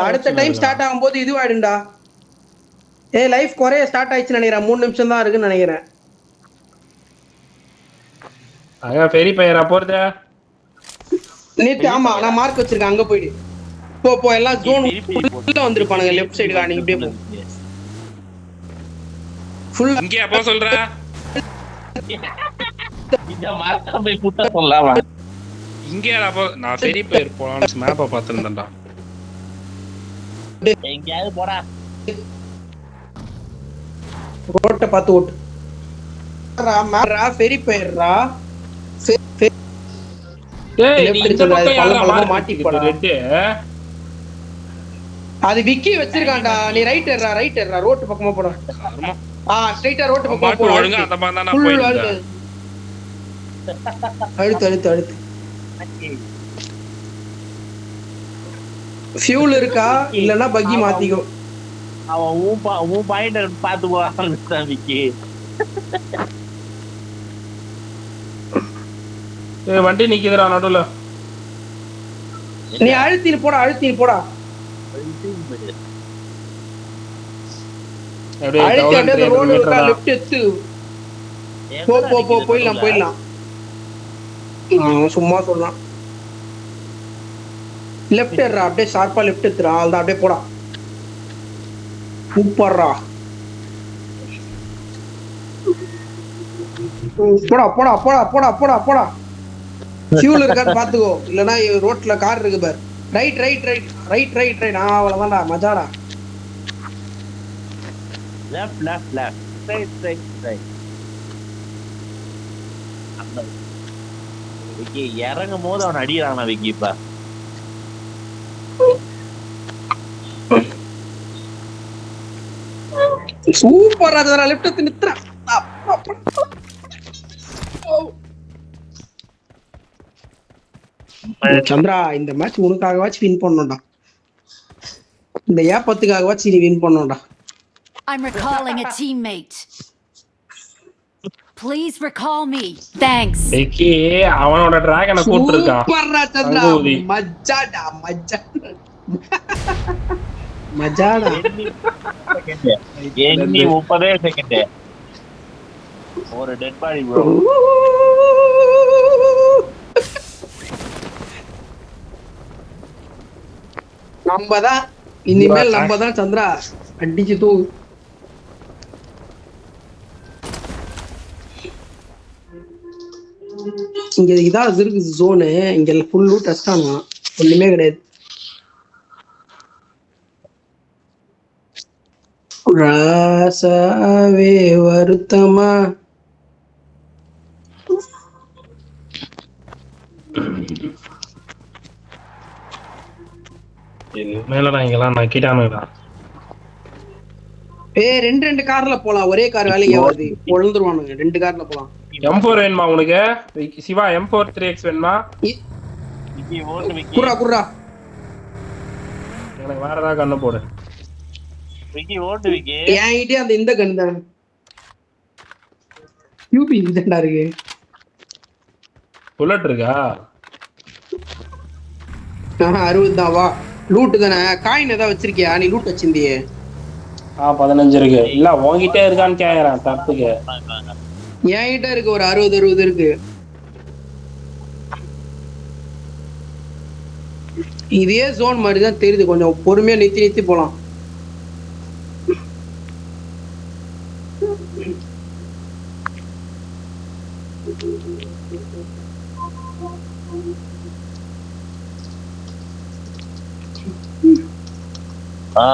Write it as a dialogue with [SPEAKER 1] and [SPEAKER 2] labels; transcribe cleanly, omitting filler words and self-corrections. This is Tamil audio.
[SPEAKER 1] அடுத்த டைம் ஸ்டார்ட் ஆகும்போது இது ஆயிடும்டா. லைஃப் குறைய ஸ்டார்ட் ஆயிடுச்சுன்னு நினைக்கிறேன். 3 நிமிஷம் தான் இருக்குன்னு நினைக்கிறேன்.
[SPEAKER 2] பெரிய பையரா போறது
[SPEAKER 1] நேத்து. ஆமா நான் மார்க் வச்சிருக்கேன், அங்க போயிடு. போ எல்லாம் ஜோன் உள்ள வந்திருப்பானுங்க. லெஃப்ட் சைடு காணி இப்படியே போ. ஃபுல்
[SPEAKER 2] இங்கே போ சொல்றா.
[SPEAKER 3] இந்த மார்க்க போய் புட்ட சொல்லலாமா?
[SPEAKER 2] இங்கேடா போ. நான் பெரிய பையர் போலாம்னு மேப்பை பார்த்துருந்தேன்டா.
[SPEAKER 3] எங்கயாவது போடா.
[SPEAKER 1] ரோட்டை பார்த்து ஓட்டு. பெரிய பையர்ரா. அது விக்கி வச்சிருக்கான்டா. நீ ரைட் ஏறா ரோட்டு பக்கமா போடா. ஸ்ட்ரைட்டா ரோட்டு பக்கமா போடா.
[SPEAKER 2] ஒழுங்கா அந்த மாதிரி தான் நான் போயிட்டேன்.
[SPEAKER 1] அழுத்து ஃபியூல் இருக்கா இல்லனா பக்கி மாத்திக்கோ.
[SPEAKER 3] அவன் உன் பாயிண்ட் பாத்து போறான் விக்கி.
[SPEAKER 2] வண்டி நிக்குதுடா நடுவுல.
[SPEAKER 1] நீ அழுத்தின்னு போடா. அப்படியே ரோடு இருக்கா லெஃப்ட் எடுத்து போ போயிடலாம். சும்மா சொல்லலாம். லெஃப்ட் ஏறா, அப்படியே ஷார்ப்பா லெஃப்ட் எடுத்துறா. அதான் அப்படியே போடா. சூப்பர்ரா. போடா. ஃபியூல் இருக்கான்னு பாத்துக்கோ. இல்லனா ரோட்ல கார் இருக்கு பாரு. ரைட். அவ்வளவுதான்டா, மஜாடா.
[SPEAKER 3] Left straight. விக்கி இறங்கும் போது அவன் அடிக்கிறானா விக்கி? இப்ப
[SPEAKER 1] சூப்பரா இருக்குடா. லெஃப்ட் எடுத்து நித்ரா. சந்திரா, இந்த மேட்ச் உனக்காகவாச்சு வின் பண்ணணும்டா. இந்த ஏப்பத்துக்காகவாச்சு நீ வின் பண்ணணும்டா.
[SPEAKER 4] I'm recalling a teammate. Please recall me. Thanks.
[SPEAKER 2] Vicky அவனோட டிராகனை கூட்டிருக்கான்.
[SPEAKER 1] சூப்பர்ரா சந்திரா. மஜாடா.
[SPEAKER 3] எண்ணி 30 செகண்ட். ஒரு டெட் பாடி ப்ரோ.
[SPEAKER 1] நம்மதான் இனிமேல் நம்மதான் சந்திரா. அடிச்சு தூ. இங்க இதான் இருக்கு ஜோனு. இங்க ஃபுல் லூட் டஸ்டானா ஒண்ணுமே கிடையாது. ராசாவே வருத்தமா.
[SPEAKER 2] மேலடா இங்கெல்லாம் நக்கிட்டானுடா.
[SPEAKER 1] ரெண்டு கார்ல போலாம். ஒரே கார் வேலைக்கு ஆகாது. பொழுந்துருவானுங்க. 2 கார்ல போலாம்.
[SPEAKER 2] M4 வேணுமா உனக்கு? சிவா M4 3x வேணுமா?
[SPEAKER 1] குர்ரா
[SPEAKER 2] எனக்கு வேற ஏதாவது கண்ணு போடு.
[SPEAKER 3] விக்கி ஓட்டு விக்கி.
[SPEAKER 1] என்கிட்ட அந்த இந்த கன் தான். யூபி இதுடா இருக்கு.
[SPEAKER 2] புல்லட் இருக்கா?
[SPEAKER 1] 60 தான். வா லூட் தானே. காயின் ஏதாவது வச்சிருக்கியா? நீ லூட் வச்சிருந்தியே.
[SPEAKER 2] 15 இருக்கு. இல்ல உன்கிட்ட இருக்கான்னு கேக்குறேன். தப்புக்கு
[SPEAKER 1] என்கிட்ட இருக்கு. ஒரு 60 இருக்கு. இதே ஜோன் மாதிரி தான் தெரியுது. கொஞ்சம் பொறுமையா நித்தி போலாம்.
[SPEAKER 3] ஆ